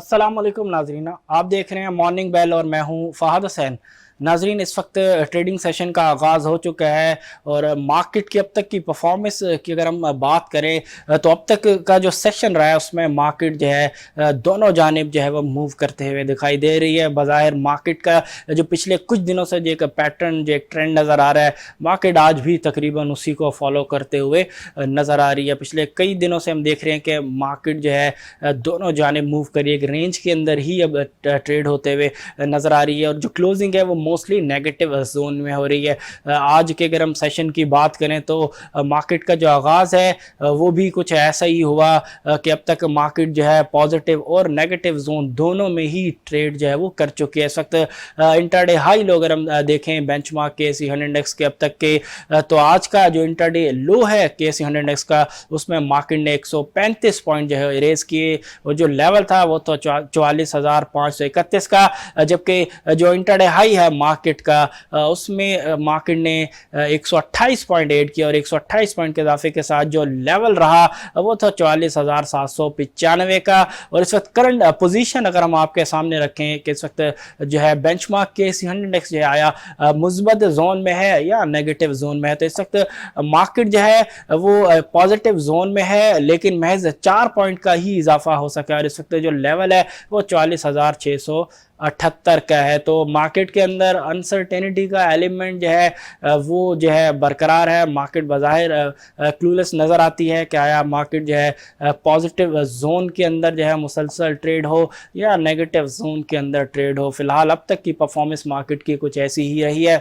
अस्सलाम वालेकुम नाजरीना, आप देख रहे हैं मॉर्निंग बेल और मैं हूं फहद हुसैन। नाजरीन, इस वक्त ट्रेडिंग सेशन का आगाज़ हो चुका है और मार्केट की अब तक की परफॉर्मेंस की अगर हम बात करें तो अब तक का जो सेशन रहा है उसमें मार्केट जो है दोनों जानिब जो है वो मूव करते हुए दिखाई दे रही है। बज़ाहिर मार्केट का जो पिछले कुछ दिनों से जो एक पैटर्न, जो एक ट्रेंड नज़र आ रहा है, मार्केट आज भी तकरीबन उसी को फॉलो करते हुए नज़र आ रही है। पिछले कई दिनों से हम देख रहे हैं कि मार्केट जो है दोनों जानिब मूव करिए एक रेंज के अंदर ही अब ट्रेड होते हुए नज़र आ रही है और जो क्लोजिंग है वो मोस्टली नेगेटिव जोन में हो रही है। आज के अगर हम सेशन की बात करें तो मार्केट का जो आगाज़ है वो भी कुछ ऐसा ही हुआ कि अब तक मार्केट जो है पॉजिटिव और नेगेटिव जोन दोनों में ही ट्रेड जो है वो कर चुकी है। इस वक्त इंटरडे हाई लो अगर हम देखें बेंचमार्क KSE 100 इंडेक्स के अब तक के, तो आज का जो इंटरडे लो है KSE 100 इंडेक्स का, उसमें मार्केट ने 135 पॉइंट जो है इरेज किए और जो लेवल था वो तो 44,531 का, जबकि जो इंटरडे हाई है मार्केट का उसमें मार्केट ने 128 पॉइंट ऐड किया और 128 पॉइंट के इजाफे के साथ जो लेवल रहा वो था 44,795 का। और इस वक्त करंट पोजीशन अगर हम आपके सामने रखें कि इस वक्त जो है बेंचमार्क KSE 100 इंडेक्स जो है आया मुस्बत जोन में है या नेगेटिव जोन में है, तो इस वक्त मार्केट जो है वो पॉजिटिव जोन में है लेकिन महज 4 पॉइंट का ही इजाफा हो सका और इस वक्त जो लेवल है वो 44,678 का है। तो मार्केट के अंदर अनसर्टेनिटी का एलिमेंट जो है वो जो है बरकरार है। मार्केट बज़ाहिर क्लूलेस नज़र आती है कि आया मार्केट जो है पॉजिटिव जोन के अंदर जो है मुसलसल ट्रेड हो या नेगेटिव जोन के अंदर ट्रेड हो। फिलहाल अब तक की परफॉर्मेंस मार्केट की कुछ ऐसी ही रही है।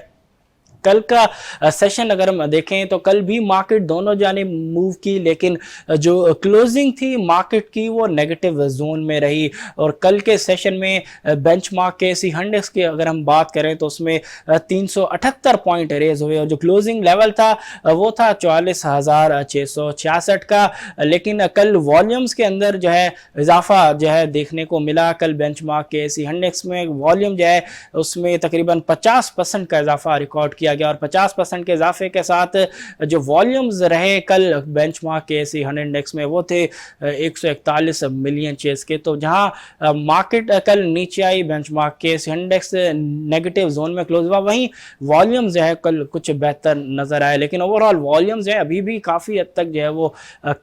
कल का सेशन अगर हम देखें तो कल भी मार्केट दोनों जानिब मूव की लेकिन जो क्लोजिंग थी मार्केट की वो नेगेटिव जोन में रही और कल के सेशन में बेंचमार्क KSE 100 इंडेक्स की अगर हम बात करें तो उसमें 378 पॉइंट रेज हुए और जो क्लोजिंग लेवल था वो था 44,666 का। लेकिन कल वॉल्यूम्स के अंदर जो है इजाफा जो है देखने को मिला। कल बेंचमार्क KSE 100 इंडेक्स में वॉल्यूम जो है उसमें तकरीबन 50% का इजाफा रिकॉर्ड किया गया और 50% के इजाफे के साथ जो वॉल्यूम्स रहे कल बेंचमार्क KSE 100 इंडेक्स में वो थे 141 मिलियन शेयर्स के। तो जहां मार्केट कल नीचे आई, benchmark KSE 100 index negative zone में क्लोज हुआ, वहीं वॉल्यूम्स जो है कल कुछ बेहतर नजर आए लेकिन ओवरऑल वॉल्यूम्स जो है अभी भी काफ़ी हद तक जो है वो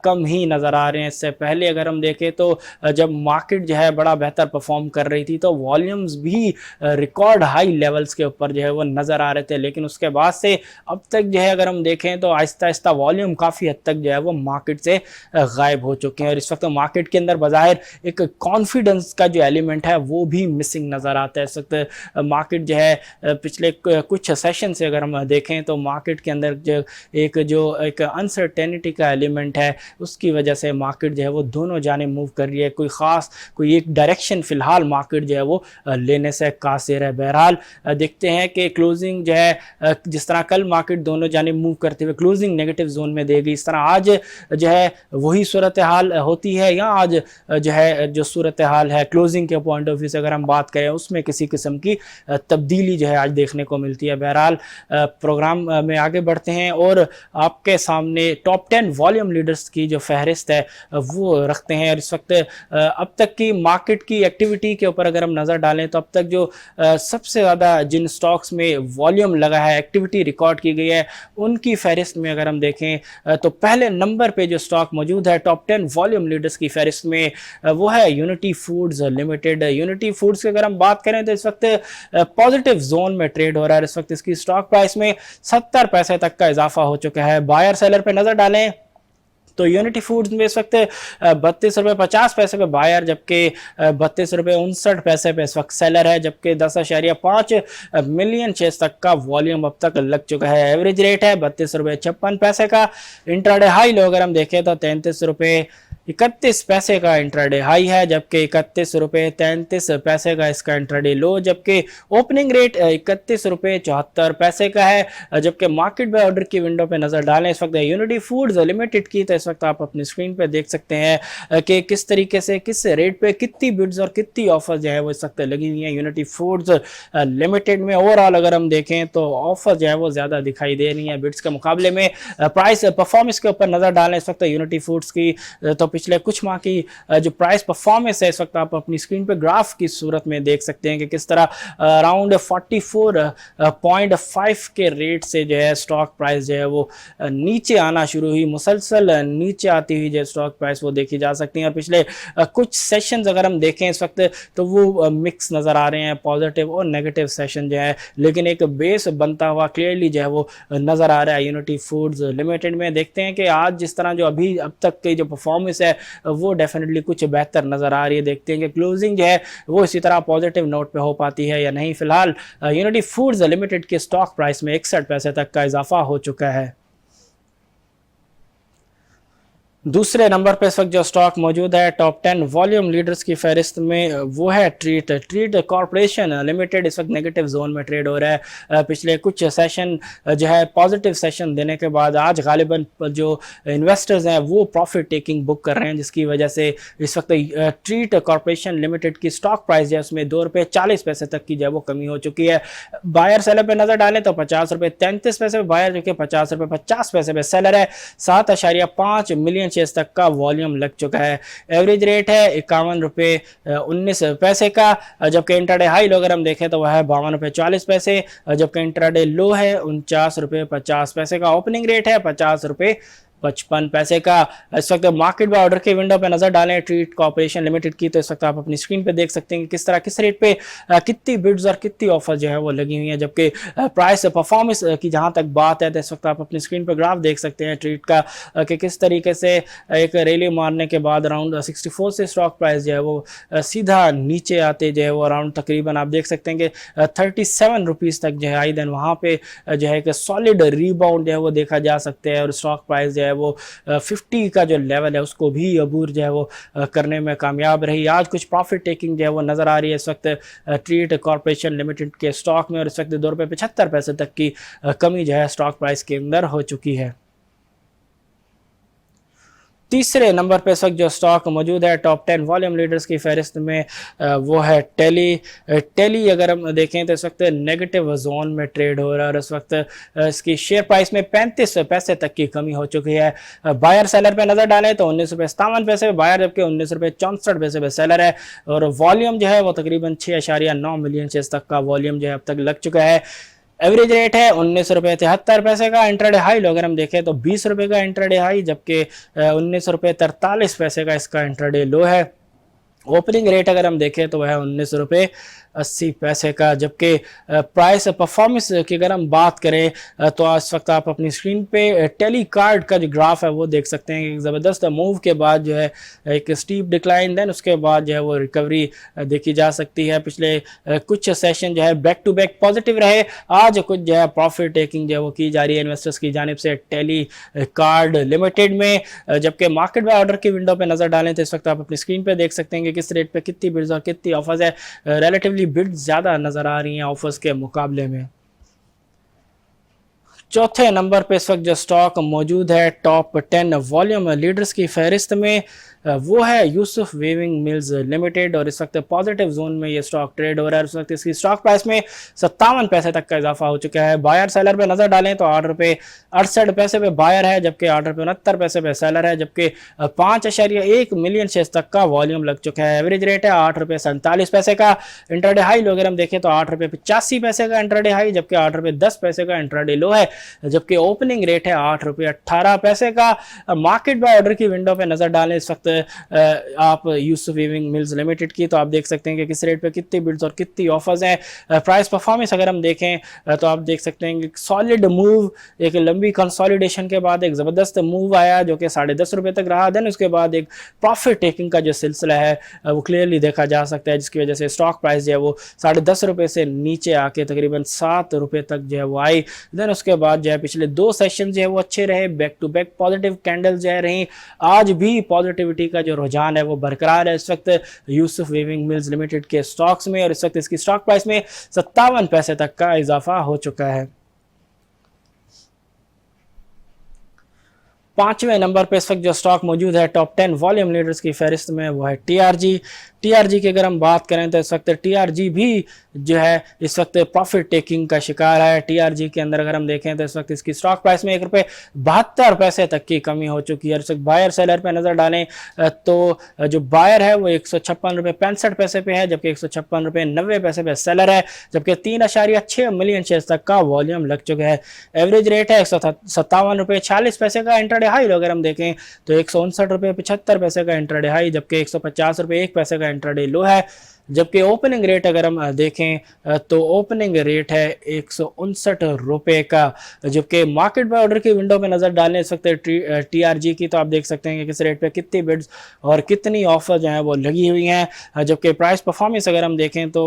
कम ही नज़र आ रहे हैं। इससे पहले अगर हम देखें तो जब मार्केट जो है बड़ा बेहतर परफॉर्म कर रही थी तो वॉल्यूम्स भी रिकॉर्ड हाई लेवल्स के ऊपर जो है वो नज़र आ रहे थे लेकिन उसके बाद से अब तक जो है अगर हम देखें तो आहिस्ता आहिस्ता वॉल्यूम काफ़ी हद तक जो है वो मार्केट से गायब हो चुके हैं और इस वक्त मार्केट के अंदर बज़ाहिर एक कॉन्फिडेंस का जो एलिमेंट है वो भी मिसिंग नज़र आता है। इस वक्त मार्केट जो है पिछले कुछ सेशन से अगर हम देखें तो मार्केट के अंदर जो एक अनसर्टेनिटी का एलिमेंट है उसकी वजह से मार्केट जो है वो दोनों जाने मूव कर रही है। कोई एक डायरेक्शन फ़िलहाल मार्केट जो है वो लेने से कासिर है। बहरहाल देखते हैं कि क्लोजिंग जो है जिस तरह कल मार्केट दोनों जानिब मूव करते हुए क्लोजिंग नेगेटिव जोन में देगी, इस तरह आज जो है वही सूरत हाल होती है या आज जो है जो सूरत हाल है क्लोजिंग के पॉइंट ऑफ व्यू से अगर हम बात करें उसमें किसी किस्म की तब्दीली जो है आज देखने को मिलती है। बहरहाल प्रोग्राम में आगे बढ़ते हैं और आपके सामने टॉप 10 वॉल्यूम लीडर्स की जो फहरिस्त है वो रखते हैं और इस वक्त अब तक की मार्केट की एक्टिविटी के ऊपर अगर हम नज़र डालें तो अब तक जो सबसे ज़्यादा जिन स्टॉक्स में वॉल्यूम लगा है, एक्टिविटी रिकॉर्ड की गई है, उनकी फहरिस्त में अगर हम देखें तो पहले नंबर पे जो स्टॉक मौजूद है टॉप 10 वॉल्यूम लीडर्स की फहरिस्त में वो है unity foods limited. Unity foods की अगर हम बात करें तो इस वक्त पॉजिटिव जोन में ट्रेड हो रहा है। इस वक्त इसकी स्टॉक प्राइस में 70 पैसे तक का इजाफा हो चुका है। बायर सेलर पे नजर डालें तो यूनिटी फूड्स में इस वक्त 32.50 पे बायर, जबकि 32.59 पे इस वक्त सेलर है, जबकि 10.5 मिलियन शेयर्स तक का वॉल्यूम अब तक लग चुका है। एवरेज रेट है 32.56 का। इंट्राडे हाई लो अगर हम देखें तो 33.31 का इंट्राडे हाई है, जबकि 31.33 का इसका इंट्राडे लो, जबकि ओपनिंग रेट 31.74 का है। जबकि मार्केट बाय ऑर्डर की विंडो पे नजर डालें इस वक्त यूनिटी फूड्स लिमिटेड की, तो इस वक्त आप अपनी स्क्रीन पे देख सकते हैं कि किस तरीके से किस रेट पे कितनी बिड्स और कितनी ऑफर जो है वो इस वक्त लगी हुई है यूनिटी फूड्स लिमिटेड में। ओवरऑल अगर हम देखें तो ऑफर जो है वो ज्यादा दिखाई दे रही है बिड्स के मुकाबले में। प्राइस परफॉर्मेंस के ऊपर नजर डालें इस वक्त यूनिटी फूड्स की, तो पिछले कुछ माह की जो प्राइस परफॉर्मेंस है इस वक्त आप अपनी स्क्रीन पे ग्राफ की सूरत में देख सकते हैं कि किस तरह अराउंड 44.5 के रेट से जो है स्टॉक प्राइस जो है वो नीचे आना शुरू हुई, मुसलसल नीचे आती हुई जो स्टॉक प्राइस वो देखी जा सकती है। और पिछले कुछ सेशंस अगर हम देखें इस वक्त तो वो मिक्स नज़र आ रहे हैं, पॉजिटिव और नेगेटिव सेशन जो है, लेकिन एक बेस बनता हुआ क्लियरली जो है वो नज़र आ रहा है। यूनिटी फूड्स लिमिटेड में देखते हैं कि आज जिस तरह जो अभी अब तक की जो परफॉर्मेंस है वो डेफिनेटली कुछ बेहतर नज़र आ रही है। देखते हैं कि क्लोजिंग जो है वो इसी तरह पॉजिटिव नोट पे हो पाती है या नहीं। फिलहाल यूनिटी फूड्स लिमिटेड के स्टॉक प्राइस में 61 पैसे तक का इजाफा हो चुका है। दूसरे नंबर पे इस वक्त जो स्टॉक मौजूद है टॉप 10 वॉल्यूम लीडर्स की फहरिस्त में वो है ट्रीट कॉरपोरेशन लिमिटेड। इस वक्त नेगेटिव जोन में ट्रेड हो रहा है। पिछले कुछ सेशन जो है पॉजिटिव सेशन देने के बाद आज गालिबन जो इन्वेस्टर्स हैं वो प्रॉफिट टेकिंग बुक कर रहे हैं, जिसकी वजह से इस वक्त ट्रीट कॉरपोरेशन लिमिटेड की स्टॉक प्राइस जो है उसमें ₹2.40 तक की जो है वो कमी हो चुकी है। बायर सेलर पे नजर डालें तो ₹50.33 बायर, जो कि ₹50.50 पे सेलर है। 7.5 मिलियन शेयर्स तक का वॉल्यूम लग चुका है। एवरेज रेट है ₹51.19 का, जबकि इंट्राडे हाई लो अगर हम देखें तो वह है ₹52.40, जबकि इंट्राडे लो है ₹49.50 का। ओपनिंग रेट है ₹50.55 का। इस वक्त मार्केट बाय ऑर्डर के विंडो पे नजर डालें ट्रीट कॉर्पोरेशन लिमिटेड की तो इस वक्त आप अपनी स्क्रीन पे देख सकते हैं कि किस तरह किस रेट पे कितनी बिड्स और कितनी ऑफर जो है वो लगी हुई है। जबकि प्राइस परफॉर्मेंस की जहां तक बात है तो इस वक्त आप अपनी स्क्रीन पे ग्राफ देख सकते हैं ट्रीट का कि किस तरीके से एक रैली मारने के बाद अराउंड 64 से स्टॉक प्राइस जो है वो सीधा नीचे आते जो है वो अराउंड तकरीबन आप देख सकते हैं कि 37 रुपीज़ तक जो है आई। देन वहाँ पे जो है कि सॉलिड रीबाउंड जो है वो देखा जा सकते हैं और स्टॉक प्राइस जो है वो 50 का जो लेवल है उसको भी अबूर जो है वो करने में कामयाब रही। आज कुछ प्रॉफिट टेकिंग जो है वो नज़र आ रही है इस वक्त ट्रीट कॉर्पोरेशन लिमिटेड के स्टॉक में, और इस वक्त ₹2.75 तक की कमी जो है स्टॉक प्राइस के अंदर हो चुकी है। तीसरे नंबर पे इस वक्त जो स्टॉक मौजूद है टॉप 10 वॉल्यूम लीडर्स की फहरिस्त में वो है टेली अगर हम देखें तो इस वक्त नेगेटिव जोन में ट्रेड हो रहा है और इस वक्त इसकी शेयर प्राइस में 35 पैसे तक की कमी हो चुकी है। बायर सेलर पे नज़र डालें तो ₹19.57 बायर, जबकि ₹19.64 पे सेलर है और वॉल्यूम जो है वो तकरीबन 6.9 मिलियन शेयर्स तक का वॉल्यूम जो है अब तक लग चुका है। एवरेज रेट है ₹19.73 का। इंट्राडे हाई लो अगर हम देखें तो ₹20 का इंट्राडे हाई, जबकि ₹19.43 का इसका इंट्राडे लो है। ओपनिंग रेट अगर हम देखें तो वह है ₹19.80 का, जबकि प्राइस परफॉर्मेंस की अगर हम बात करें तो इस वक्त आप अपनी स्क्रीन पे टेली कार्ड का जो ग्राफ है वो देख सकते हैं कि ज़बरदस्त मूव के बाद जो है एक स्टीप डिक्लाइन, देन उसके बाद जो है वो रिकवरी देखी जा सकती है। पिछले कुछ सेशन जो है बैक टू बैक पॉजिटिव रहे, आज कुछ जो है प्रॉफिट टेकिंग जो है वो की जा रही है इन्वेस्टर्स की जानिब से टेली कार्ड लिमिटेड में। जबकि मार्केट बाय ऑर्डर की विंडो पे नज़र डालें तो इस वक्त आप अपनी स्क्रीन पे देख सकते हैं कि किस रेट पे कितनी बिड्स और कितनी ऑफर्स है। रिलेटिवली बिड्स ज़्यादा नज़र आ रही हैं ऑफर्स के मुकाबले में। चौथे नंबर पे इस वक्त जो स्टॉक मौजूद है टॉप 10 वॉल्यूम लीडर्स की फहरिस्त में वो है यूसुफ वीविंग मिल्स लिमिटेड और इस वक्त पॉजिटिव जोन में ये स्टॉक ट्रेड हो रहा है। इस वक्त इसकी स्टॉक प्राइस में 57 पैसे तक का इजाफा हो चुका है। बायर सेलर पे नजर डालें तो ₹8.68 पे बायर है, जबकि ₹8.69 पे सेलर है, जबकि 5.1 मिलियन शेयर्स तक का वॉल्यूम लग चुका है। एवरेज रेट है ₹8.47 का। इंट्राडे हाई लो अगर हम देखें तो ₹8.85 का इंट्राडे हाई, जबकि ₹8.10 का इंट्राडे लो है, जबकि ओपनिंग रेट है ₹8.18 का। मार्केट बाय ऑर्डर की विंडो पे नजर डालें इस वक्त आप यूसुफ वीविंग मिल्स लिमिटेड की तो आप देख सकते हैं कि किस रेट पे कितनी बिड्स और कितनी ऑफर्स हैं। प्राइस परफॉर्मेंस अगर हम देखें तो आप देख सकते हैं कि सॉलिड मूव, एक लंबी कंसोलिडेशन के बाद एक ज़बरदस्त मूव आया जो कि ₹10.5 तक रहा। देन उसके बाद एक प्रॉफिट टेकिंग का जो सिलसिला है वो क्लियरली देखा जा सकता है, जिसकी वजह से स्टॉक प्राइस जो है वो ₹10.5 से नीचे आके तकरीबन ₹7 तक जो है वो आई। देन उसके बाद जो है पिछले 2 सेशन जो है वो अच्छे रहे, back to back positive candles जो है रही। आज भी पॉजिटिविटी का जो रुझान है वो बरकरार है इस वक्त यूसुफ वीविंग मिल्स लिमिटेड के स्टॉक्स में और इस वक्त इसकी स्टॉक प्राइस में 57 पैसे तक का इजाफा हो चुका है। 5वें नंबर पे इस वक्त जो स्टॉक मौजूद है टॉप 10 वॉल्यूम लीडर्स की फहरिस्त में वो है टीआरजी टीआरजी की अगर हम बात करें तो इस वक्त टीआरजी भी जो है इस वक्त प्रॉफिट टेकिंग का शिकार है। टीआरजी के अंदर अगर हम देखें तो इस वक्त इसकी स्टॉक प्राइस में 1 रुपये 72 पैसे तक की कमी हो चुकी है। इस वक्त बायर सेलर पे नजर डालें तो जो बायर है वो 156 रुपये 65 पैसे पे है, जबकि 156 रुपये 90 पैसे पे सेलर है, जबकि 3.6 मिलियन शेयर्स तक का वॉल्यूम लग चुका है। एवरेज रेट है 157 रुपये 40 पैसे का इंट्राडे हाई। अगर हम देखें तो 159 रुपये 75 पैसे का इंट्राडे हाई, जबकि 150 रुपये 1 पैसे का इंट्राडे लो है। जबकि ओपनिंग रेट अगर हम देखें तो ओपनिंग रेट है 159 रुपये का। जबकि मार्केट बाय ऑर्डर की विंडो में नजर डालने इस वक्त टीआरजी की तो आप देख सकते हैं कि किस रेट पे कितनी बिड्स और कितनी ऑफर जो है वो लगी हुई हैं। जबकि प्राइस परफॉर्मेंस अगर हम देखें तो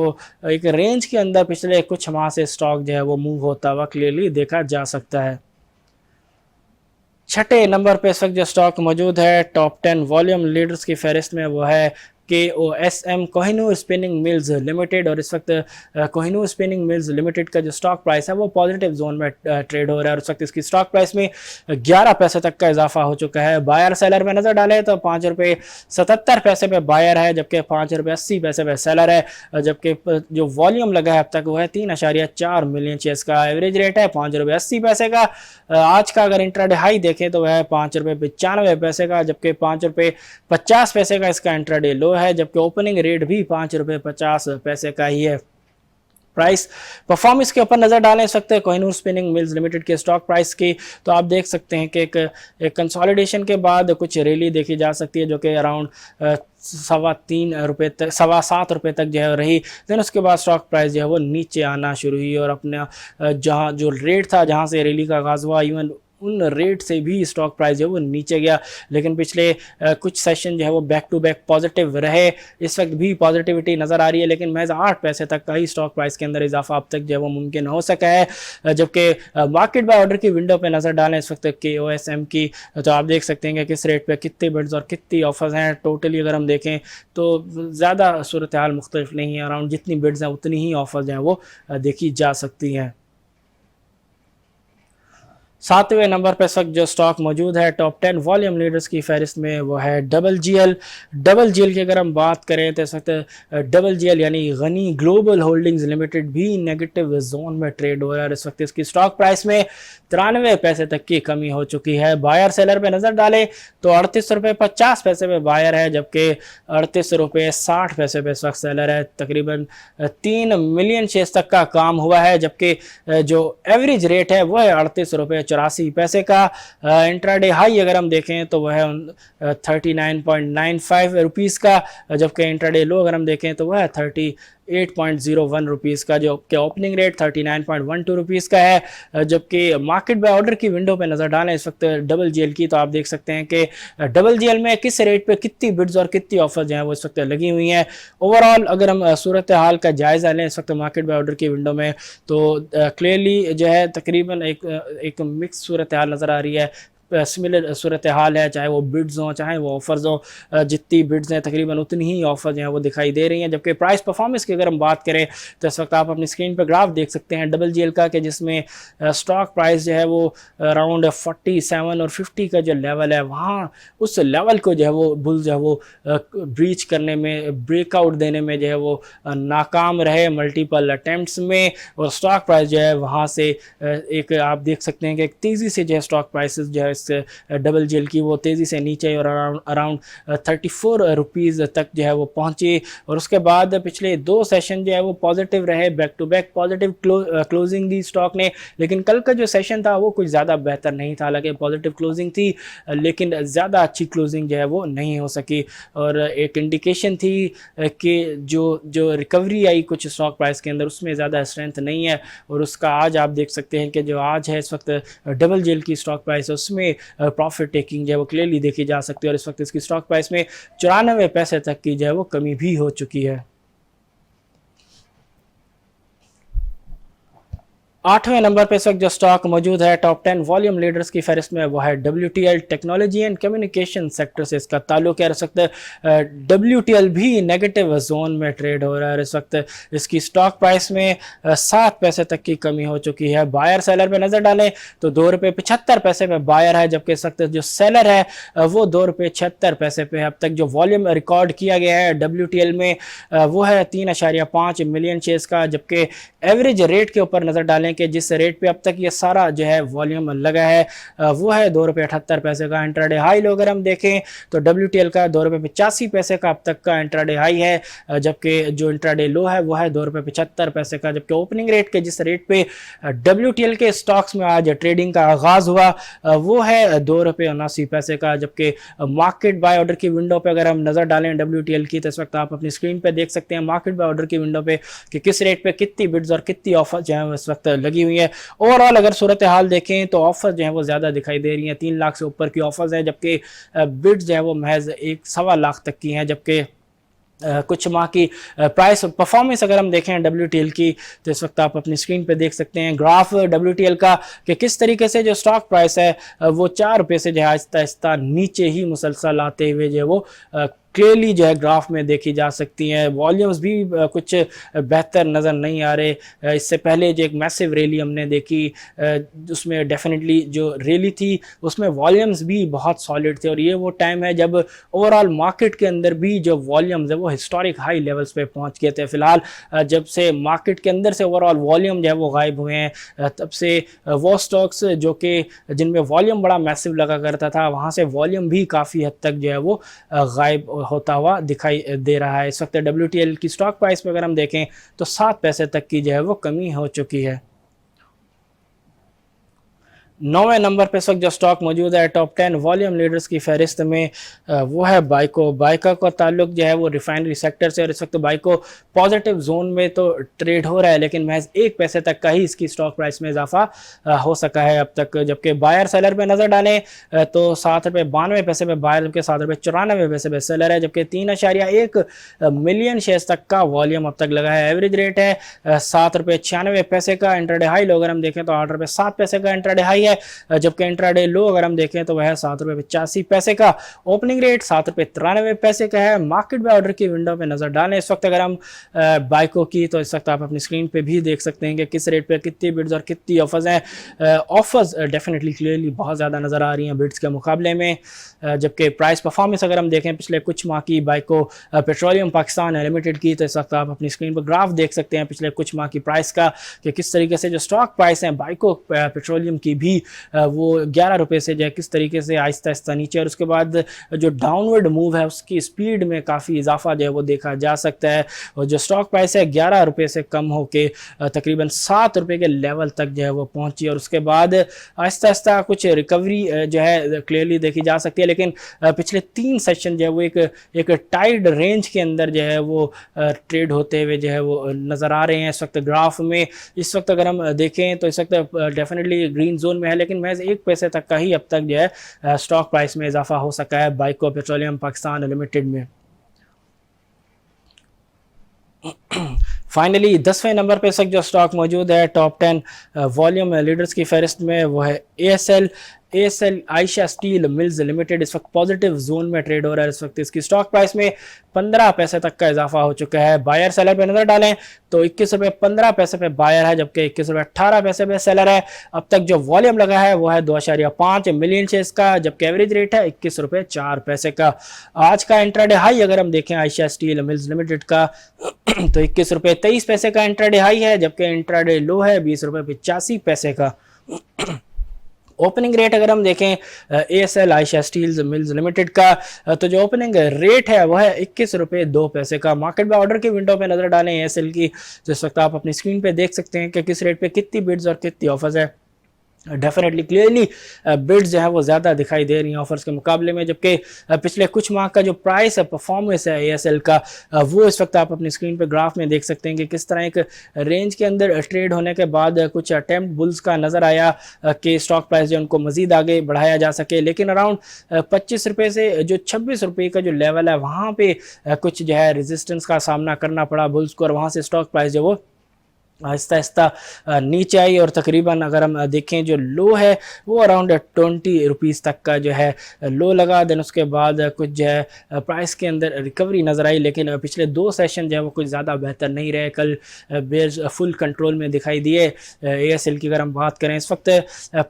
एक रेंज के अंदर पिछले कुछ माह से स्टॉक जो है वो मूव होता हुआ क्लियरली देखा जा सकता है। छठे नंबर पे इस वक्त जो स्टॉक मौजूद है टॉप 10 वॉल्यूम लीडर्स की फहरिस्त में वो है KOSM Kohinoor spinning mills limited. और इस वक्त कोहिनूर स्पिनिंग मिल्स लिमिटेड का जो स्टॉक प्राइस है वो पॉजिटिव जोन में ट्रेड हो रहा है और इस वक्त इसकी स्टॉक प्राइस में 11 पैसे तक का इजाफा हो चुका है। बायर सेलर में नजर डाले तो 5 रुपये 77 पैसे पे बायर है, जबकि 5 रुपये 80 पैसे पे सेलर है। जबकि जो वॉल्यूम लगा है अब तक वो है 3.4 मिलियन शेयर्स का। एवरेज रेट है 5 रुपये 80 पैसे का। आज का अगर इंट्राडे हाई देखें तो वह है 5 रुपये 95 पैसे का, जबकि 5 रुपये 50 पैसे का इसका इंट्राडे लो है, जबकि ओपनिंग रेट भी 5 रुपये 50 पैसे का ही है। प्राइस परफॉर्मेंस के ऊपर नजर डालें इस वक्त कोहिनूर स्पिनिंग मिल्स लिमिटेड के स्टॉक प्राइस की तो आप देख सकते हैं कि एक कंसोलिडेशन के बाद कुछ रैली देखी जा सकती है जो कि अराउंड 3.25 तक 7.25 तक जो है रही। देन उसके बाद स्टॉक प्राइस जो है वो नीचे आना शुरू हुई और अपना जहां जो रेट था जहां से रैली का आगाज हुआ इवन उन रेट से भी स्टॉक प्राइस जो है वो नीचे गया। लेकिन पिछले कुछ सेशन जो है वो बैक टू बैक पॉजिटिव रहे। इस वक्त भी पॉजिटिविटी नज़र आ रही है, लेकिन महज 8 पैसे तक का ही स्टॉक प्राइस के अंदर इजाफा अब तक जो है वो मुमकिन हो सका है। जबकि मार्केट बाय ऑर्डर की विंडो पे नज़र डालें इस वक्त KOSM की तो आप देख सकते हैं कि किस रेट पे कितने बिड्स और कितनी ऑफर्स हैं। टोटली अगर हम देखें तो ज़्यादा सूरत हाल मुख्तलिफ नहीं है, अराउंड जितनी बिड्स हैं उतनी ही ऑफर्स जो हैं वो देखी जा सकती हैं। 7वें नंबर पर इस वक्त जो स्टॉक मौजूद है टॉप 10 वॉल्यूम लीडर्स की फहरिस्त में वो है WGL। WGL की अगर हम बात करें तो इस वक्त WGL यानी गनी ग्लोबल होल्डिंग्स लिमिटेड भी नेगेटिव जोन में ट्रेड हो रहा है। इस वक्त इसकी स्टॉक प्राइस में 93 पैसे तक की कमी हो चुकी है। बायर सेलर पे नज़र डालें तो 38 रुपये 50 पैसे पे बायर है, जबकि 38 रुपये 60 पैसे पे इस वक्त सेलर है। तकरीबन 3 मिलियन शेयर्स तक का काम हुआ है, जबकि जो एवरेज रेट है वो है 38 रुपये 84 पैसे का। इंट्राडे हाई अगर हम देखें तो वह है 39.95 रुपीज़ का, जबकि इंट्राडे लो अगर हम देखें तो वह है 38.01 रुपीज़ का, जो कि ओपनिंग रेट 39.12 रुपीज़ का है। जबकि मार्केट बाय ऑर्डर की विंडो पे नज़र डालें इस वक्त WGL की तो आप देख सकते हैं कि WGL में किस रेट पे कितनी बिड्स और कितनी ऑफर जो हैं वो इस वक्त लगी हुई हैं। ओवरऑल अगर हम सूरत हाल का जायज़ा लें इस वक्त मार्केट बाय ऑर्डर की विंडो में तो क्लियरली जो है तकरीबन एक मिक्स सूरत हाल नज़र आ रही है। सिमिलर सूरत हाल है, चाहे वो बिड्स हों चाहे वो ऑफर्स हों। जितनी बिड्स हैं तकरीबन उतनी ही ऑफर्स जो हैं वो दिखाई दे रही हैं। जबकि प्राइस परफॉर्मेंस की अगर हम बात करें तो इस वक्त आप अपनी स्क्रीन पर ग्राफ देख सकते हैं WGL का कि जिसमें स्टॉक प्राइस जो है वो अराउंड 47 और 50 का जो लेवल है वहाँ उस लेवल को जो है वो बुल जो है वो ब्रीच करने में ब्रेकआउट देने में जो है वो नाकाम रहे मल्टीपल अटैम्प्ट्स में, और स्टॉक प्राइस जो है वहाँ से एक आप देख सकते हैं कि एक तेज़ी से जो है स्टॉक प्राइसेस जो है WGL की वो तेज़ी से नीचे और अराउंड 34 रुपीज़ तक जो है वो पहुंची। और उसके बाद पिछले 2 सेशन जो है वो पॉजिटिव रहे, back to back positive closing दी स्टॉक ने। लेकिन कल का जो सेशन था वो कुछ ज़्यादा बेहतर नहीं था, हालांकि पॉजिटिव क्लोजिंग थी लेकिन ज़्यादा अच्छी क्लोजिंग जो है वो नहीं हो सकी। और एक इंडिकेशन थी कि जो रिकवरी आई कुछ स्टॉक प्राइस के अंदर उसमें ज़्यादा स्ट्रेंथ नहीं है, और उसका आज आप देख सकते हैं कि जो आज है इस वक्त WGL की स्टॉक प्राइस उसमें प्रॉफिट टेकिंग जो है वो क्लियरली देखी जा सकती है। और इस वक्त इसकी स्टॉक प्राइस में 94 पैसे तक की जो है वो कमी भी हो चुकी है। 8वें नंबर पे इस वक्त जो स्टॉक मौजूद है टॉप 10 वॉल्यूम लीडर्स की फहरिस्त में, वो है WTL। Technology and communication sector से इसका ताल्लुक है। इस वक्त WTL भी नेगेटिव जोन में ट्रेड हो रहा है। इस वक्त इसकी स्टॉक प्राइस में 7 पैसे तक की कमी हो चुकी है। बायर सेलर पे नजर डालें तो ₹2.75 पे बायर है, जबकि इस वक्त जो सेलर है वो ₹2.76 पे है। अब तक जो वॉल्यूम रिकॉर्ड किया गया है WTL में वो है 3.5 मिलियन शेयर्स का, जबकि एवरेज रेट के ऊपर नजर डालें कि जिस रेट पे अब तक ये सारा जो है वॉल्यूम लगा है वो है ₹2.78 का। इंट्राडे हाई लो अगर हम देखें तो WTL का ₹2.85 का अब तक का इंट्राडे हाई है, जबकि जो इंट्राडे लो है वो है ₹2.75 का। जबकि ओपनिंग रेट के जिस रेट पे WTL के स्टॉक्स में आज ट्रेडिंग का आगाज हुआ वो है ₹2.79 का। जबकि मार्केट बाय ऑर्डर की विंडो पे अगर हम नजर डालें WTL की, तो इस वक्त आप अपनी स्क्रीन पे देख सकते हैं मार्केट बाय ऑर्डर की विंडो पे कि किस रेट पे कितनी बिड्स और कितनी ऑफर जो है इस वक्त लगी हुई है। ओवरऑल अगर सूरत हाल देखें तो ऑफर जो है वो ज्यादा दिखाई दे रही है, 3 लाख से ऊपर की ऑफर्स हैं, जबकि बिड्स जो है वो महज 1.25 लाख तक की हैं। जबकि कुछ माह की प्राइस परफॉर्मेंस अगर हम देखें WTL की, तो इस वक्त आप अपनी स्क्रीन पे देख सकते हैं ग्राफ WTL का कि किस तरीके से जो स्टॉक प्राइस है वो ₹4 से जो है आहिस्ता आहिस्ता नीचे ही मुसलसल आते हुए जो है वो क्लियरली जो है ग्राफ में देखी जा सकती हैं। वॉल्यूम्स भी कुछ बेहतर नज़र नहीं आ रहे। इससे पहले जो एक मैसिव रैली हमने देखी उसमें डेफिनेटली जो रैली थी उसमें वॉल्यूम्स भी बहुत सॉलिड थे, और ये वो टाइम है जब ओवरऑल मार्केट के अंदर भी जो वॉल्यूम्स है वो हिस्टोरिक हाई लेवल्स पे पहुंच गए थे। फिलहाल जब से मार्केट के अंदर से ओवरऑल वॉल्यूम जो है वो गायब हुए हैं, तब से वो स्टॉक्स जो कि जिनमें वॉल्यूम बड़ा मैसिव लगा करता था वहाँ से वॉल्यूम भी काफ़ी हद तक जो है वो गायब होता हुआ दिखाई दे रहा है। इस वक्त WTL की स्टॉक प्राइस पे अगर हम देखें तो 7 पैसे तक की जो है वो कमी हो चुकी है। 9वें नंबर पे इस वक्त जो स्टॉक मौजूद है टॉप 10 वॉल्यूम लीडर्स की फहरिस्त में वो है बाइको। बाइको का ताल्लुक जो है वो रिफाइनरी सेक्टर से, और इस वक्त बाइको पॉजिटिव जोन में तो ट्रेड हो रहा है, लेकिन महज 1 पैसे तक का ही इसकी स्टॉक प्राइस में इजाफा हो सका है अब तक। जबकि बायर सेलर पे नज़र डालें तो ₹7.92 पे बायर, जबकि ₹7.94 पे सेलर है, जबकि 3.1 मिलियन शेयर्स तक का वॉल्यूम अब तक लगा है। एवरेज रेट है ₹7.96 का। इंट्राडे हाई लो अगर हम देखें तो ₹8.07 का इंट्राडे हाई है, जबकि इंट्राडे लो अगर हम देखें तो वह है ₹7.85 का। ओपनिंग रेट ₹7.93 का है। मार्केट बाय ऑर्डर की विंडो पे नजर डालें इस वक्त अगर हम बाइको की, तो इस वक्त आप अपनी स्क्रीन पे भी देख सकते हैं कि किस रेट पे कितनी बिड्स और कितनी ऑफर्स हैं। ऑफर्स डेफिनेटली क्लियरली बहुत ज़्यादा नज़र आ रही हैं बिड्स के मुकाबले में, जबकि प्राइस परफॉर्मेंस अगर हम देखें पिछले कुछ माह की बाइको पेट्रोलियम पाकिस्तान लिमिटेड की, तो इस वक्त आप अपनी स्क्रीन पर ग्राफ देख सकते हैं पिछले कुछ माह की प्राइस का कि किस तरीके से जो स्टॉक प्राइस है बाइको पेट्रोलियम की भी वो ₹11 से जो है किस तरीके से आहिस्ता आहिस्ता नीचे, और उसके बाद जो डाउनवर्ड मूव है उसकी स्पीड में काफ़ी इजाफा जो है वो देखा जा सकता है, और जो स्टॉक प्राइस है ₹11 से कम होके तकरीबन ₹7 के लेवल तक जो है वो पहुंची, और उसके बाद आहिस्ता आहिस्ता कुछ रिकवरी जो है क्लियरली देखी जा सकती है। लेकिन पिछले 3 सेशन जो है वो एक टाइड रेंज के अंदर जो है वो ट्रेड होते हुए जो है वो नज़र आ रहे हैं इस वक्त ग्राफ में। इस वक्त अगर हम देखें तो इस वक्त डेफिनेटली ग्रीन जोन में है, लेकिन महज 1 पैसे तक का ही अब तक जो है स्टॉक प्राइस में इजाफा हो सका है बाइको पेट्रोलियम पाकिस्तान लिमिटेड में। फाइनली 10वें नंबर पे इस वक्त जो स्टॉक मौजूद है टॉप 10 वॉल्यूम लीडर्स की फहरिस्त में वो है ASL Ayesha steel mills limited. इस वक्त पॉजिटिव जोन में ट्रेड हो रहा है। इस वक्त इसकी स्टॉक प्राइस में 15 पैसे तक का इजाफा हो चुका है। बायर सेलर पे नजर डालें तो ₹21.15 पे बायर है, जबकि ₹21.18 पे सेलर है। अब तक जो वॉल्यूम लगा है वो है 2.5 मिलियन शेयर्स का, जबकि एवरेज रेट है ₹21.04 का। आज का इंट्राडे हाई अगर हम देखें आयशा स्टील मिल्स लिमिटेड का तो ₹21.23 का इंट्राडे हाई है, जबकि इंट्राडे लो है ₹20.85 का। ओपनिंग रेट अगर हम देखें ASL Aayesha steels mills limited का, तो जो ओपनिंग रेट है वह है ₹21.02 का। मार्केट बाय ऑर्डर की विंडो पे नजर डालें ASL की, तो इस वक्त आप अपनी स्क्रीन पे देख सकते हैं कि किस रेट पे कितनी बिड्स और कितनी ऑफर्स है। डेफिनेटली क्लियरली बिड्स जो है वो ज़्यादा दिखाई दे रही हैं ऑफर्स के मुकाबले में, जबकि पिछले कुछ माह का जो प्राइस है परफॉर्मेंस है ASL का वो इस वक्त आप अपनी स्क्रीन पे ग्राफ में देख सकते हैं कि किस तरह एक रेंज के अंदर ट्रेड होने के बाद कुछ अटेम्प्ट बुल्स का नज़र आया कि स्टॉक प्राइस जो उनको मज़ीद आगे बढ़ाया जा सके, लेकिन अराउंड ₹25 से जो ₹26 का जो लेवल है वहाँ पर कुछ जो है रेजिस्टेंस का सामना करना पड़ा बुल्स को, और वहाँ से स्टॉक प्राइस जो वो आहिस्ता आहिस्ता नीचे आई और तकरीबन अगर हम देखें जो लो है वो अराउंड 20 रुपीज़ तक का जो है लो लगा। देन उसके बाद कुछ जो है प्राइस के अंदर रिकवरी नज़र आई, लेकिन पिछले 2 सेशन जो है वो कुछ ज़्यादा बेहतर नहीं रहे। कल बेयर्स फुल कंट्रोल में दिखाई दिए। ASL की अगर हम बात करें इस वक्त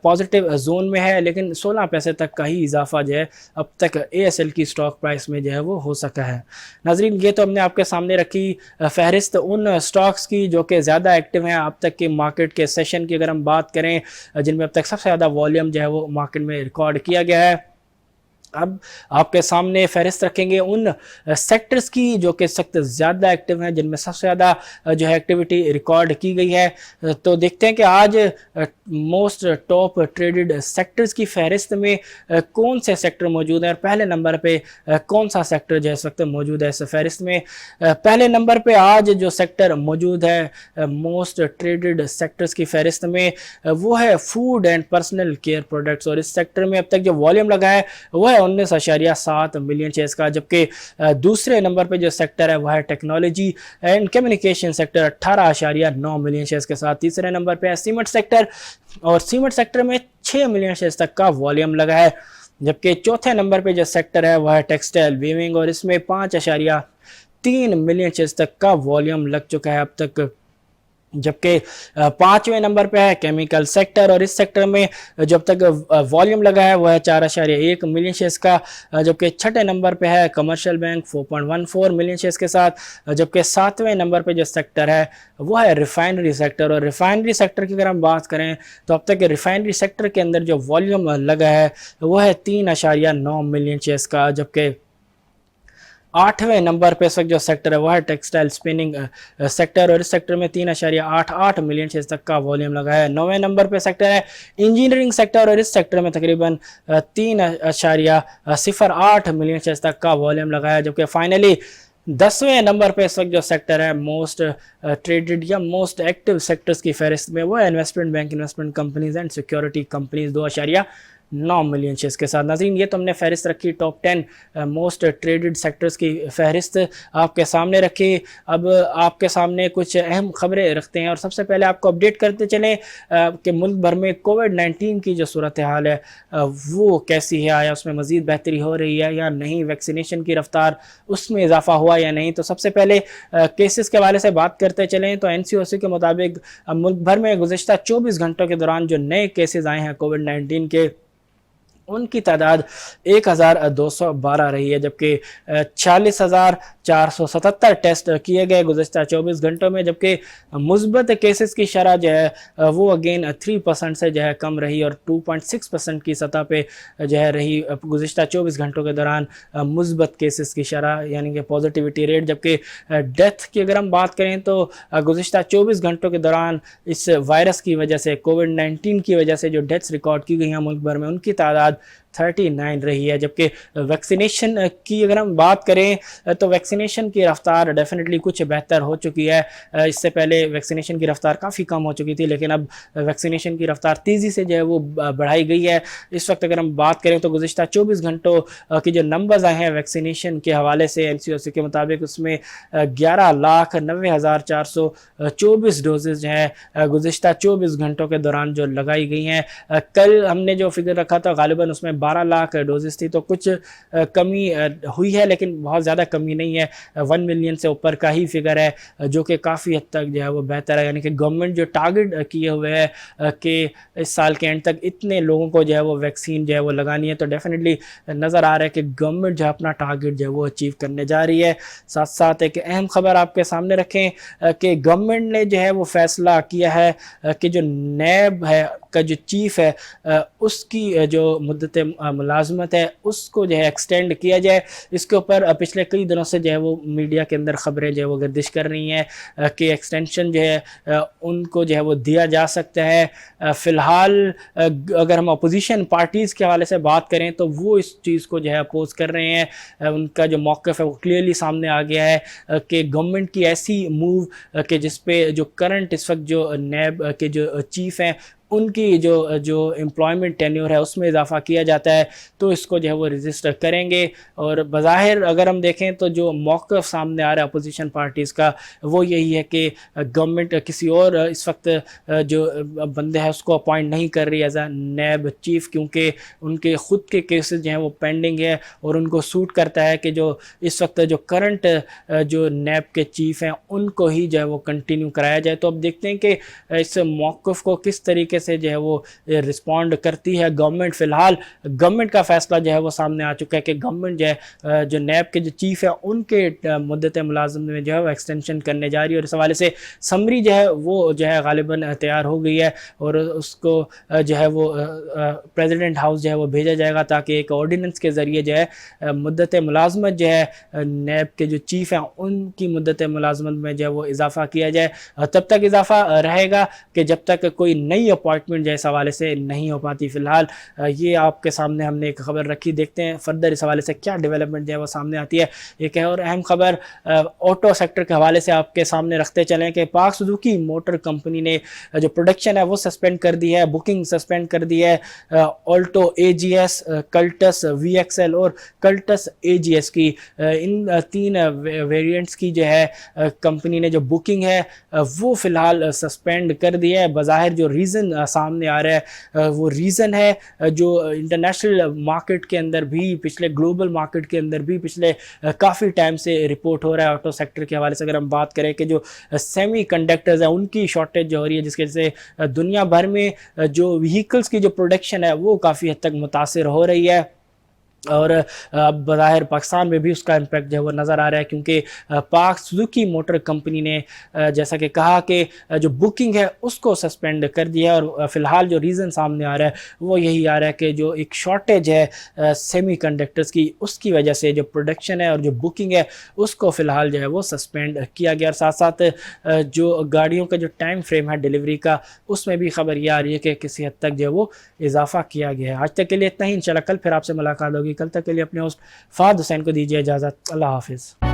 पॉजिटिव जोन में है, लेकिन 16 पैसे तक का ही इजाफा जो है अब तक ASL की स्टॉक प्राइस में जो है वो हो सका है। नाजरीन, ये तो हमने आपके सामने रखी फहरिस्त उन स्टॉक्स की जो कि ज़्यादा एक्टिव हैं अब तक के मार्केट के सेशन की अगर हम बात करें, जिनमें अब तक सबसे ज़्यादा वॉल्यूम जो है वो मार्केट में रिकॉर्ड किया गया है। अब आपके सामने फहरिस्त रखेंगे उन सेक्टर्स की जो कि सख्त ज़्यादा एक्टिव हैं, जिनमें सबसे ज़्यादा जो है एक्टिविटी रिकॉर्ड की गई है। तो देखते हैं कि आज मोस्ट टॉप ट्रेडेड सेक्टर्स की फहरिस्त में कौन से सेक्टर मौजूद हैं और पहले नंबर पे कौन सा सेक्टर जो है इस वक्त मौजूद है इस फहरिस्त में। पहले नंबर पे आज जो सेक्टर मौजूद है मोस्ट ट्रेडेड सेक्टर्स की फहरिस्त में, वो है food and personal care products, और इस सेक्टर में अब तक जो वॉल्यूम लगा है वह 19.7 मिलियन शेयर्स का। जबकि दूसरे नंबर पे जो सेक्टर है वह है technology and communication sector 18.9 million shares के साथ। तीसरे नंबर पे है सीमेंट सेक्टर, और सीमेंट सेक्टर में 6 मिलियन शेयर्स तक का वॉल्यूम लगा है। जबकि चौथे नंबर पे जो सेक्टर है वह है टेक्सटाइल वीविंग, और इसमें 5.3 मिलियन शेयर्स तक का वॉल्यूम लग चुका है अब तक। जबकि पांचवें नंबर पे है केमिकल सेक्टर, और इस सेक्टर में जब तक वॉल्यूम लगा है वह है 4.1 मिलियन शेयर्स का। जबकि छठे नंबर पे है कमर्शियल बैंक 4.14 मिलियन शेयर्स के साथ। जबकि सातवें नंबर पे जो सेक्टर है वो है रिफाइनरी सेक्टर, और रिफाइनरी सेक्टर की अगर हम बात करें तो अब तक रिफाइनरी सेक्टर के अंदर जो वॉल्यूम लगा है वो है 3.9 मिलियन शेयर्स का। जबकि आठवें नंबर पे इस वक्त जो सेक्टर है वह है टेक्सटाइल स्पिनिंग सेक्टर, और इस सेक्टर में 3.88 मिलियन शेयर्स तक का वॉल्यूम लगा है। 9वें नंबर पे सेक्टर है इंजीनियरिंग सेक्टर, और इस सेक्टर में तकरीबन 3.08 मिलियन शेयर्स तक का वॉल्यूम लगा है। जबकि फाइनली 10वें नंबर पे इस वक्त जो सेक्टर है मोस्ट ट्रेडेड या मोस्ट एक्टिव सेक्टर्स की फहरिस्त में वो है investment bank, investment companies and security companies 2.9 million shares के साथ। नाज़रीन, ये तो हमने फहरिस्त रखी टॉप 10 मोस्ट ट्रेडेड सेक्टर्स की फहरिस्त आपके सामने रखी। अब आपके सामने कुछ अहम खबरें रखते हैं, और सबसे पहले आपको अपडेट करते चलें कि मुल्क भर में कोविड-19 की जो सूरत हाल है वो कैसी है, आया उसमें मज़ीद बेहतरी हो रही है या नहीं, वैक्सीनेशन की रफ्तार उसमें इजाफा हुआ या नहीं। तो सबसे पहले केसेस के हवाले से बात करते चलें तो NCOC के मुताबिक मुल्क भर में गुज़िश्ता 24 घंटों के दौरान जो नए केसेस आए हैं कोविड-19 के उनकी तादाद 1212 रही है। जबकि 46,477 टेस्ट किए गए गुज़िश्ता 24 घंटों में। जबकि मुस्बत केसेस की शरह जो है वो अगेन 3% से जो है कम रही, और 2.6% की सतह पे जो है रही गुज़िश्ता 24 घंटों के दौरान मुस्बत केसेस की शरह, यानी कि पॉजिटिविटी रेट। जबकि डेथ की अगर हम बात करें तो गुज़िश्ता 24 घंटों के दौरान इस वायरस की वजह से, कोविड-19 की वजह से जो डेथ्स रिकॉर्ड की गई हैं मुल्क भर में, उनकी तादाद 39 रही है। जबकि वैक्सीनेशन की अगर हम बात करें तो वैक्सीनेशन की रफ्तार डेफिनेटली कुछ बेहतर हो चुकी है। इससे पहले वैक्सीनेशन की रफ्तार काफ़ी कम हो चुकी थी, लेकिन अब वैक्सीनेशन की रफ्तार तेज़ी से जो है वो बढ़ाई गई है। इस वक्त अगर हम बात करें तो गुज़िश्ता 24 घंटों की जो नंबर्स आए हैं वैक्सीनेशन के हवाले से NCOC के मुताबिक, उसमें 11,90,424 डोजेज जो हैं गुज़िश्ता 24 घंटों के दौरान जो लगाई गई हैं। कल हमने जो फिगर रखा था गालिबन उसमें 12 लाख डोजेस थी, तो कुछ कमी हुई है, लेकिन बहुत ज़्यादा कमी नहीं है। 1 मिलियन से ऊपर का ही फिगर है, जो कि काफ़ी हद तक जो है वो बेहतर है। यानी कि गवर्नमेंट जो टारगेट किए हुए है कि इस साल के एंड तक इतने लोगों को जो है वो वैक्सीन जो है वो लगानी है, तो डेफिनेटली नज़र आ रहा है कि गवर्नमेंट जो है अपना टारगेट जो है वो अचीव करने जा रही है। साथ साथ एक अहम खबर आपके सामने रखें कि गवर्नमेंट ने जो है वो फैसला किया है कि जो नैब है का जो चीफ है उसकी जो मुद्दत मुलाजमत है उसको जो है एक्सटेंड किया जाए। इसके ऊपर पिछले कई दिनों से जो है वो मीडिया के अंदर खबरें जो है वो गर्दिश कर रही हैं कि एक्सटेंशन जो है उनको जो है वो दिया जा सकता है। फ़िलहाल अगर हम अपोजिशन पार्टीज़ के हवाले से बात करें तो वो इस चीज़ को जो है अपोज कर रहे हैं। उनका जो मौक़िफ़ है वो क्लियरली सामने आ गया है कि गवर्नमेंट की ऐसी मूव कि जिस पे जो करंट इस वक्त जो नैब के जो चीफ़ हैं उनकी जो जो एम्प्लॉयमेंट टेन्योर है उसमें इजाफा किया जाता है, तो इसको जो है वो रजिस्टर करेंगे। और बज़ाहिर अगर हम देखें तो जो मौक़िफ़ सामने आ रहा है अपोजिशन पार्टीज़ का वो यही है कि गवर्नमेंट किसी और इस वक्त जो बंदे हैं उसको अपॉइंट नहीं कर रही एज अ नैब चीफ़, क्योंकि उनके ख़ुद के केसेस जो हैं वो पेंडिंग है और उनको सूट करता है कि जो इस वक्त जो करंट जो नैब के चीफ़ हैं उनको ही जो है वो कंटिन्यू कराया जाए। तो अब देखते हैं कि इस मौक़िफ़ को किस तरीके से जो है वो रिस्पॉन्ड करती है गवर्नमेंट। फ़िलहाल गवर्नमेंट का फ़ैसला जो है वो सामने आ चुका है कि गवर्नमेंट जो है जो नैब के जो चीफ़ है उनके मुद्दत मुलाज़मत में जो है वो एक्सटेंशन करने जा रही है। और इस हवाले से समरी जो है वो जो है ग़ालिबन तैयार हो गई है और उसको जो है वो प्रेसिडेंट हाउस जो है वो भेजा जाएगा ताकि एक ऑर्डिनेंस के ज़रिए जो है मुद्दत मुलाज़मत जो है नैब के जो चीफ़ हैं उनकी मुद्दत मुलाज़मत में जो है वो इजाफ़ा किया जाए। तब तक इजाफ़ा रहेगा कि जब तक कोई नई अपॉइंटमेंट जो इस हवाले से नहीं हो पाती। फ़िलहाल ये आपके सामने हमने एक ख़बर रखी, देखते हैं फर्दर इस हवाले से क्या डेवलपमेंट जो है वो सामने आती है। एक और अहम ख़बर ऑटो सेक्टर के हवाले से आपके सामने रखते चलें कि पाक सुजुकी मोटर कंपनी ने जो प्रोडक्शन है वो सस्पेंड कर दी है, बुकिंग सस्पेंड कर दी है। ऑल्टो AGS, कल्टस VXL और कल्टस AGS की इन 3 वेरिएंट्स की जो है कंपनी ने जो बुकिंग है वो फ़िलहाल सस्पेंड कर दिया है। बज़ाहिर जो रीज़न सामने आ रहा है वो रीज़न है जो इंटरनेशनल मार्केट के अंदर भी पिछले ग्लोबल मार्केट के अंदर भी पिछले काफ़ी टाइम से रिपोर्ट हो रहा है। ऑटो सेक्टर के हवाले से अगर हम बात करें कि जो सेमी कंडक्टर्स है उनकी शॉर्टेज जो हो रही है, जिसके से दुनिया भर में जो व्हीकल्स की जो प्रोडक्शन है वो काफ़ी हद तक मुतासिर हो रही है। और बज़ाहिर पाकिस्तान में भी उसका इम्पैक्ट जो है वो नज़र आ रहा है, क्योंकि पाक सुजुकी मोटर कंपनी ने जैसा कि कहा कि जो बुकिंग है उसको सस्पेंड कर दिया। और फ़िलहाल जो रीज़न सामने आ रहा है वो यही आ रहा है कि जो एक शॉर्टेज है सेमीकंडक्टर्स की, उसकी वजह से जो प्रोडक्शन है और जो बुकिंग है उसको फ़िलहाल जो है वो सस्पेंड किया गया। और साथ साथ जो गाड़ियों का जो टाइम फ्रेम है डिलीवरी का, उसमें भी खबर ये आ रही है कि किसी हद तक जो है वो इजाफ़ा किया गया है। आज तक के लिए इतना ही, इंशाल्लाह कल फिर आपसे मुलाकात होगी। कल तक के लिए अपने होस्ट फ़ाद हुसैन को दीजिए इजाज़त। अल्लाह हाफ़िज़।